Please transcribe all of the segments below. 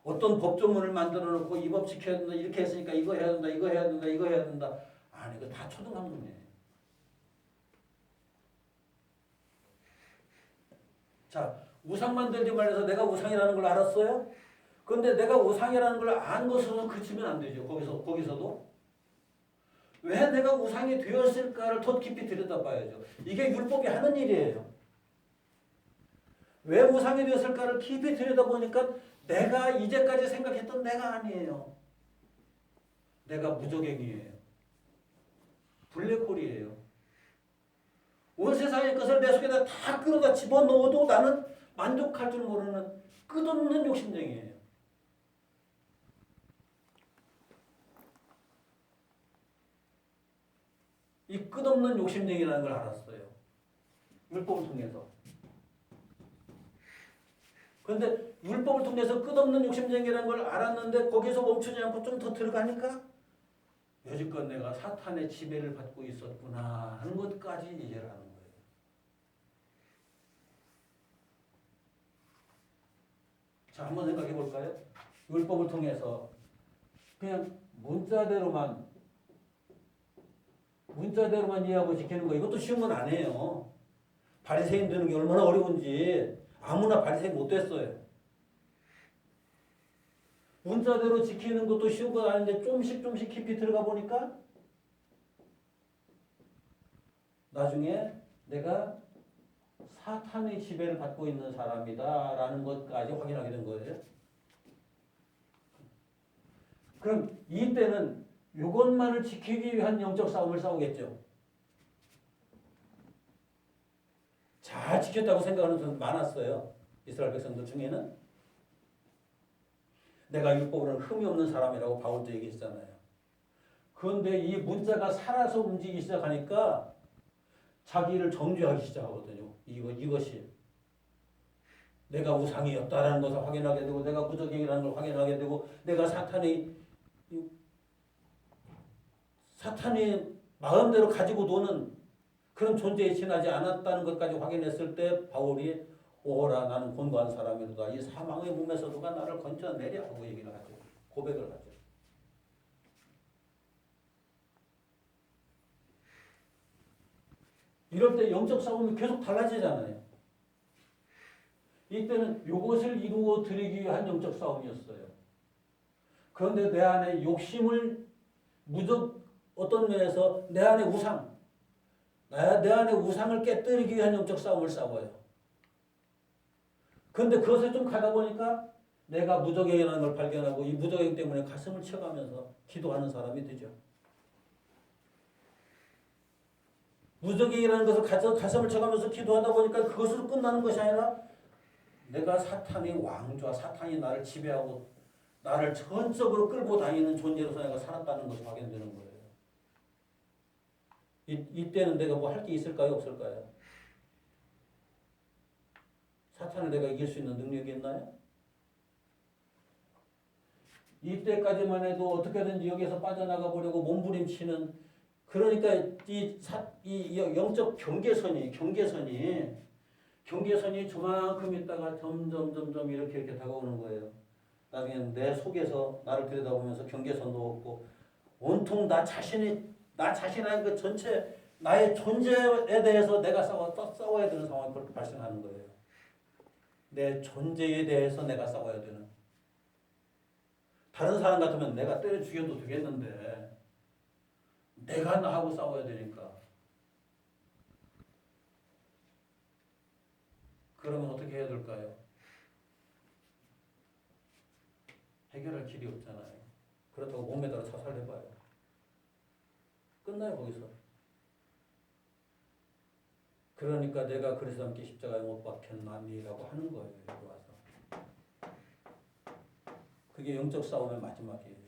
어떤 법조문을 만들어 놓고 이 법 지켜야 된다, 이렇게 했으니까 이거 해야 된다, 이거 해야 된다, 이거 해야 된다. 아니, 이거 다 초등학문이에요. 자, 우상 만들지 말해서 내가 우상이라는 걸 알았어요? 그런데 내가 우상이라는 걸 안 것으로 그치면 안 되죠. 거기서도. 왜 내가 우상이 되었을까를 더 깊이 들여다봐야죠. 이게 율법이 하는 일이에요. 왜 우상이 되었을까를 깊이 들여다보니까 내가 이제까지 생각했던 내가 아니에요. 내가 무적행이에요. 블랙홀이에요. 온 세상의 것을 내 속에다 다 끌어다 집어넣어도 나는 만족할 줄 모르는 끝없는 욕심쟁이에요. 이 끝없는 욕심쟁이라는 걸 알았어요. 율법을 통해서. 그런데 율법을 통해서 끝없는 욕심쟁이라는 걸 알았는데 거기서 멈추지 않고 좀 더 들어가니까 여지껏 내가 사탄의 지배를 받고 있었구나 하는 것까지 이해를 하는 거예요. 자, 한번 생각해 볼까요? 율법을 통해서 그냥 문자대로만 이해하고 지키는 거 이것도 쉬운 건 아니에요. 바리새인 되는 게 얼마나 어려운지 아무나 바리새인 못 됐어요. 문자대로 지키는 것도 쉬운 건 아닌데 조금씩 깊이 들어가 보니까 나중에 내가 사탄의 지배를 받고 있는 사람이다라는 것까지 확인하게 된 거예요. 그럼 이때는 이것만을 지키기 위한 영적 싸움을 싸우겠죠. 잘 지켰다고 생각하는 사람 많았어요. 이스라엘 백성들 중에는. 내가 율법으로는 흠이 없는 사람이라고 바울도 얘기했잖아요. 그런데 이 문자가 살아서 움직이기 시작하니까 자기를 정죄하기 시작하거든요. 이것이. 내가 우상이었다라는 것을 확인하게 되고 내가 무적행이라는 걸 확인하게 되고 내가 사탄의 마음대로 가지고 노는 그런 존재에 지나지 않았다는 것까지 확인했을 때 바울이 오호라 나는 곤고한 사람이로다. 이 사망의 몸에서도가 나를 건져내려 하고 얘기를 하죠. 고백을 하죠. 이럴 때 영적 싸움이 계속 달라지잖아요. 이때는 이것을 이루어 드리기 위한 영적 싸움이었어요. 그런데 내 안에 욕심을 어떤 면에서 내 안에 내 안에 우상을 깨뜨리기 위한 영적 싸움을 싸워요. 그런데 그것을 좀 가다 보니까 내가 무적행이라는 걸 발견하고 이 무적행 때문에 가슴을 쳐가면서 기도하는 사람이 되죠. 무적행이라는 것을 가슴을 쳐가면서 기도하다 보니까 그것으로 끝나는 것이 아니라 내가 사탄의 왕좌, 사탄이 나를 지배하고 나를 전적으로 끌고 다니는 존재로서 내가 살았다는 것이 확인되는 거예요. 이때는 내가 뭐 할 게 있을까요? 없을까요? 사탄을 내가 이길 수 있는 능력이 있나요? 이때까지만 해도 어떻게든지 여기서 빠져나가 보려고 몸부림치는 그러니까 이 영적 경계선이 저만큼 있다가 점점 이렇게 다가오는 거예요. 나중에 내 속에서 나를 들여다보면서 경계선도 없고 온통 나 자신의 그 전체 나의 존재에 대해서 내가 싸워야 되는 상황이 그렇게 발생하는 거예요. 내 존재에 대해서 내가 싸워야 되는. 다른 사람 같으면 내가 때려 죽여도 되겠는데 내가 나하고 싸워야 되니까. 그러면 어떻게 해야 될까요? 해결할 길이 없잖아요. 그렇다고 몸에다가 자살해봐요. 끝나요 거기서. 그러니까 내가 그래서 함께 십자가에 못 박혔나니라고 하는 거예요. 여기 와서. 그게 영적 싸움의 마지막이에요.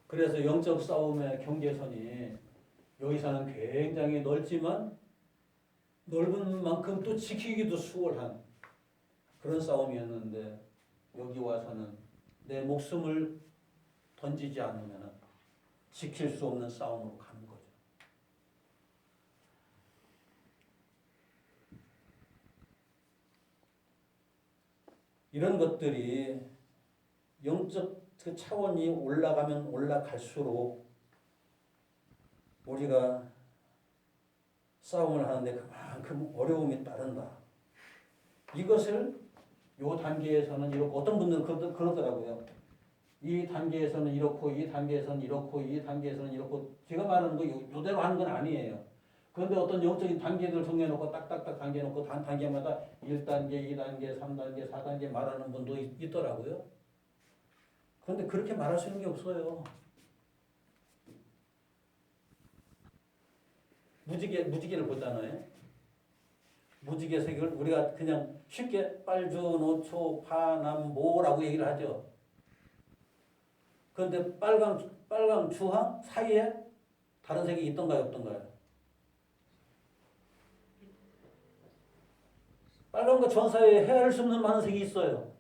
그래서 영적 싸움의 경계선이 여기서는 굉장히 넓지만 넓은 만큼 또 지키기도 수월한 그런 싸움이었는데 여기 와서는 내 목숨을 던지지 않으면 지킬 수 없는 싸움으로 가는 거죠. 이런 것들이 영적 그 차원이 올라가면 올라갈수록 우리가 싸움을 하는데 그만큼 어려움이 따른다. 이것을 요 단계에서는 이렇고 어떤 분들은 그러더라고요. 이 단계에서는 이렇고 이 단계에서는 이렇고 이 단계에서는 이렇고 제가 말하는 거 요대로 하는 건 아니에요. 그런데 어떤 영적인 단계들을 정해놓고 딱딱딱 단계놓고 단계마다 1단계, 2단계, 3단계, 4단계 말하는 분도 있더라고요. 그런데 그렇게 말할 수 있는 게 없어요. 무지개를 보잖아요. 무지개 색을 우리가 그냥 쉽게 빨주, 노초, 파, 남, 모라고 얘기를 하죠. 그런데 빨강, 주황 사이에 다른 색이 있던가요, 없던가요? 빨강과 주황 사이에 헤아릴 수 없는 많은 색이 있어요.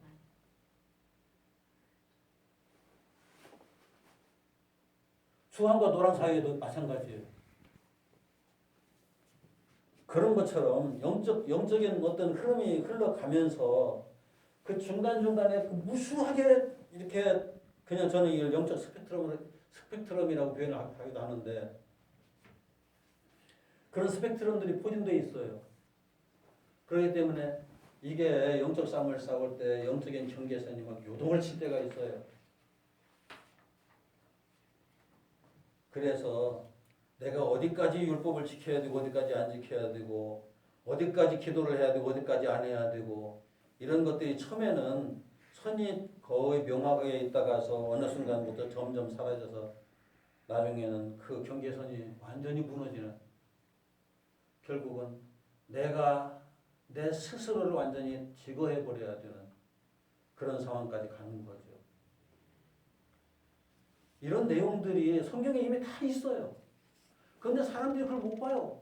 주황과 노랑 사이에도 마찬가지예요. 그런 것처럼 영적인 어떤 흐름이 흘러가면서 그 중간중간에 무수하게 이렇게 그냥 저는 이걸 영적 스펙트럼이라고 표현하기도 하는데 그런 스펙트럼들이 포진되어 있어요. 그렇기 때문에 이게 영적 싸움을 싸울 때 영적인 경계선이 막 요동을 칠 때가 있어요. 그래서 내가 어디까지 율법을 지켜야 되고 어디까지 안 지켜야 되고 어디까지 기도를 해야 되고 어디까지 안 해야 되고 이런 것들이 처음에는 선이 거의 명확하게 있다가서 어느 순간부터 점점 사라져서 나중에는 그 경계선이 완전히 무너지는 결국은 내가 내 스스로를 완전히 제거해 버려야 되는 그런 상황까지 가는 거죠. 이런 내용들이 성경에 이미 다 있어요. 그런데 사람들이 그걸 못 봐요.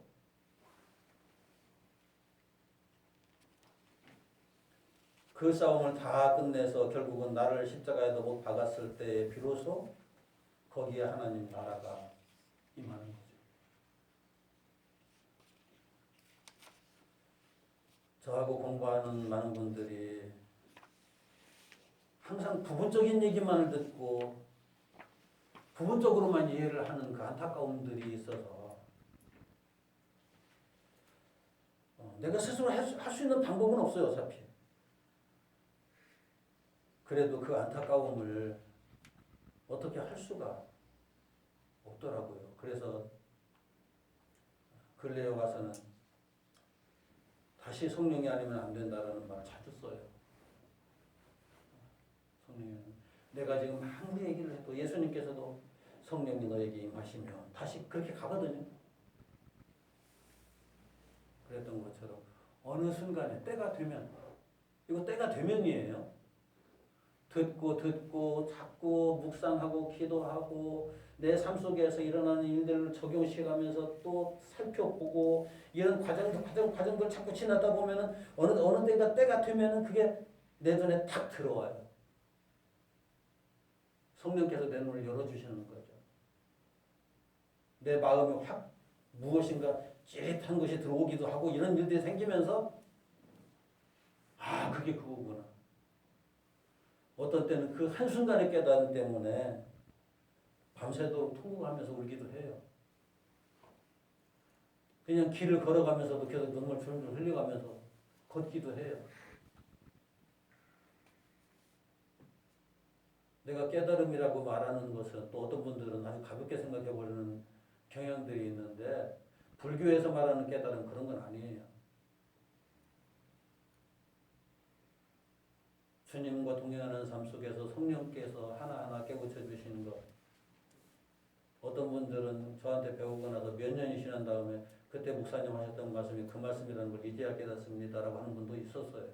그 싸움을 다 끝내서 결국은 나를 십자가에도 못 박았을 때 비로소 거기에 하나님 나라가 임하는 거죠. 저하고 공부하는 많은 분들이 항상 부분적인 얘기만을 듣고 부분적으로만 이해를 하는 그 안타까움들이 있어서 내가 스스로 할 수 있는 방법은 없어요. 어차피. 그래도 그 안타까움을 어떻게 할 수가 없더라고요. 그래서 근래에 와서는 다시 성령이 아니면 안 된다라는 말 자주 써요. 성령이 내가 지금 아무리 얘기를 해도 예수님께서도 성령이 너에게 임하시면 다시 그렇게 가거든요. 그랬던 것처럼 어느 순간에 때가 되면 이거 때가 되면이에요. 듣고 자꾸 묵상하고 기도하고 내 삶 속에서 일어나는 일들을 적용시켜가면서 또 살펴보고 이런 과정들 자꾸 지나다 보면은 어느 때가 되면은 그게 내 눈에 탁 들어와요. 성령께서 내 눈을 열어주시는 거죠. 내 마음이 확 무엇인가 찌릿한 것이 들어오기도 하고 이런 일들이 생기면서 그게 그거구나. 어떤 때는 그 한순간의 깨달음 때문에 밤새도록 통곡하면서 울기도 해요. 그냥 길을 걸어가면서도 계속 눈물 줄줄 흘려가면서 걷기도 해요. 내가 깨달음이라고 말하는 것은 또 어떤 분들은 아주 가볍게 생각해버리는 경향들이 있는데 불교에서 말하는 깨달음 그런 건 아니에요. 주님과 동행하는 삶 속에서 성령께서 하나하나 깨우쳐 주시는 것. 어떤 분들은 저한테 배우고 나서 몇 년이 지난 다음에 그때 목사님 하셨던 말씀이 그 말씀이라는 걸 이제야 깨닫습니다라고 하는 분도 있었어요.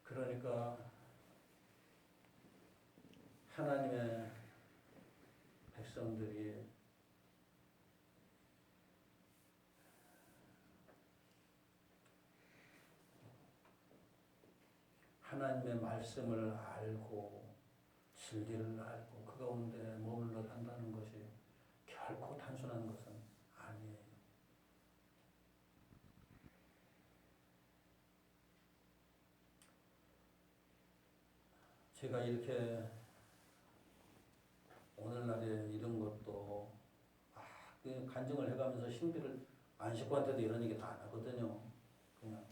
그러니까 하나님의 백성들이 하나님의 말씀을 알고 진리를 알고 그 가운데 머물러 간다는 것이 결코 단순한 것은 아니에요. 제가 이렇게 오늘날에 이런 것도 간증을 해가면서 신비를 안식구한테도 이런 얘기 다 안 하거든요. 그냥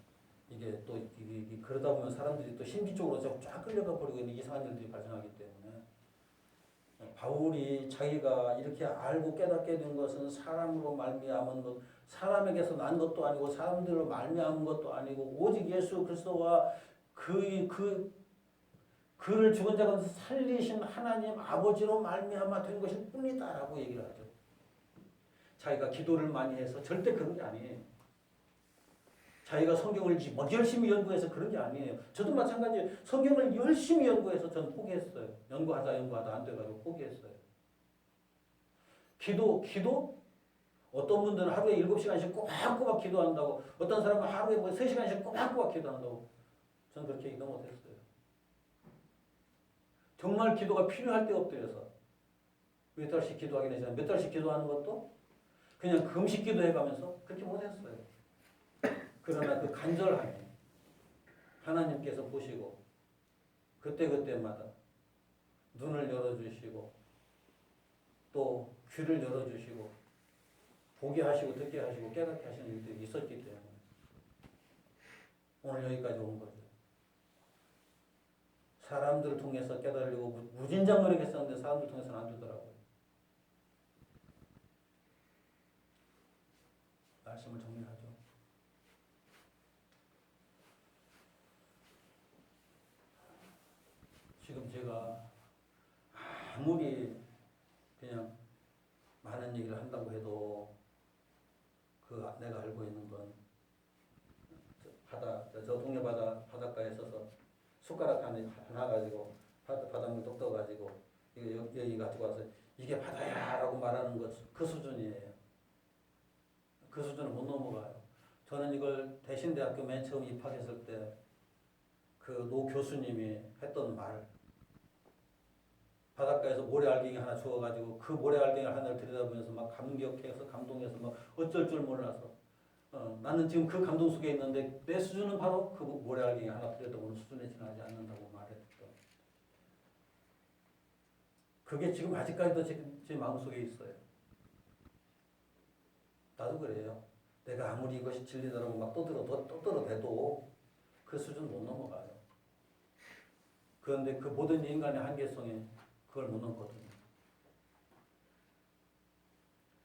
이게 또 이게 그러다 보면 사람들이 또 신비 쪽으로 쫙 끌려가 버리고 있는 이상한 일들이 발생하기 때문에 바울이 자기가 이렇게 알고 깨닫게 된 것은 사람으로 말미암은 것, 사람에게서 난 것도 아니고 사람들로 말미암은 것도 아니고 오직 예수 그리스도와 그를 죽은 자 가운데서 살리신 하나님 아버지로 말미암아 된 것일 뿐이다라고 얘기를 하죠. 자기가 기도를 많이 해서 절대 그런 게 아니에요. 자기가 성경을 열심히 연구해서 그런 게 아니에요. 저도 마찬가지예요. 성경을 열심히 연구해서 저는 포기했어요. 연구하다 안 돼가지고 포기했어요. 기도? 어떤 분들은 하루에 7시간씩 꼬박꼬박 기도한다고, 어떤 사람은 하루에 3시간씩 꼬박꼬박 기도한다고. 저는 그렇게 기도 못했어요. 정말 기도가 필요할 때 엎드려서 몇 달씩 기도하긴 했지만 몇 달씩 기도하는 것도 그냥 금식 기도해가면서 그렇게 못했어요. 그러나 그 간절함이 하나님께서 보시고 그때그때마다 눈을 열어주시고 또 귀를 열어주시고 보게 하시고 듣게 하시고 깨닫게 하시는 일들이 있었기 때문에 오늘 여기까지 온 거죠. 사람들을 통해서 깨달으려고 무진장 노력했었는데 사람들 통해서는 안 되더라고요. 말씀을 정리하죠. 지금 제가 아무리 그냥 많은 얘기를 한다고 해도 내가 알고 있는 건 저 동네 바닷가에 서서 숟가락 하나 가지고 바닷물 똑 떠가지고 이거 여기 가지고 와서 이게 바다야라고 말하는 것 그 수준이에요. 그 수준을 못 넘어가요. 저는 이걸 대신대학교 맨 처음 입학했을 때 그 노 교수님이 했던 말, 바닷가에서 모래알갱이 하나 주워가지고 그 모래알갱이 하나를 들여다보면서 막 감격해서 감동해서 막 어쩔 줄 몰라서 나는 지금 그 감동 속에 있는데 내 수준은 바로 그 모래알갱이 하나 들여다보는 수준에 지나지 않는다고 말했던 그게 지금 아직까지도 제 마음속에 있어요. 나도 그래요. 내가 아무리 이것이 진리다라고 막 떠들어대도 그 수준 못 넘어가요. 그런데 그 모든 인간의 한계성에 그걸 못 넘거든요.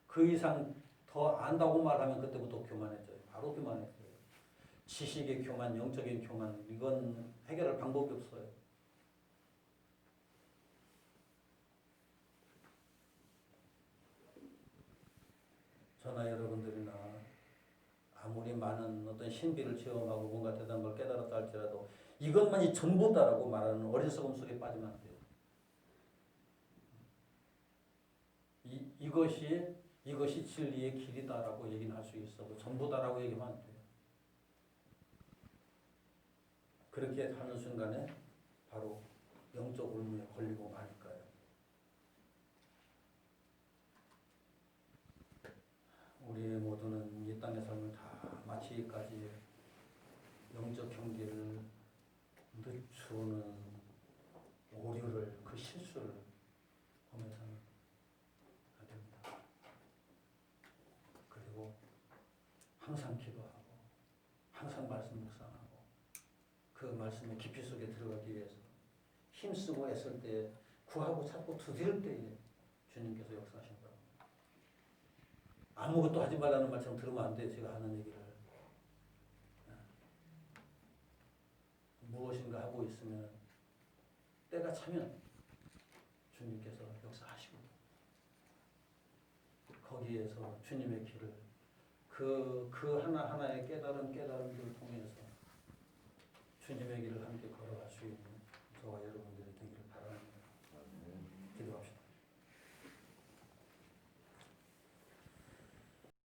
그 이상 더 안다고 말하면 그때부터 교만해져요. 바로 교만해져요. 지식의 교만, 영적인 교만, 이건 해결할 방법이 없어요. 저나 여러분들이나 아무리 많은 어떤 신비를 체험하고 뭔가 대단한 걸 깨달았다 할지라도 이것만이 전부다라고 말하는 어리석음 속에 빠지면 안 돼요. 이것이 진리의 길이다라고 얘기는 할 수 있어도 전부다라고 얘기하면 안 돼요. 그렇게 하는 순간에 바로 영적 울문에 걸리고 마니까요. 우리 모두는 이 땅의 삶을 다 마치기까지 영적 경계를 늦추는 오류를, 그 실수를 보면서는 안 됩니다. 그리고 항상 기도하고 항상 말씀 묵상하고 그 말씀의 깊이 속에 들어가기 위해서 힘쓰고 애쓸 때 구하고 찾고 두드릴 때에 주님께서 역사하신다고. 아무것도 하지 말라는 말처럼 들으면 안 돼요. 제가 하는 얘기를. 무엇인가 하고 있으면 때가 차면 주님께서 역사하시고 거기에서 주님의 길을 그 하나하나의 깨달음들을 통해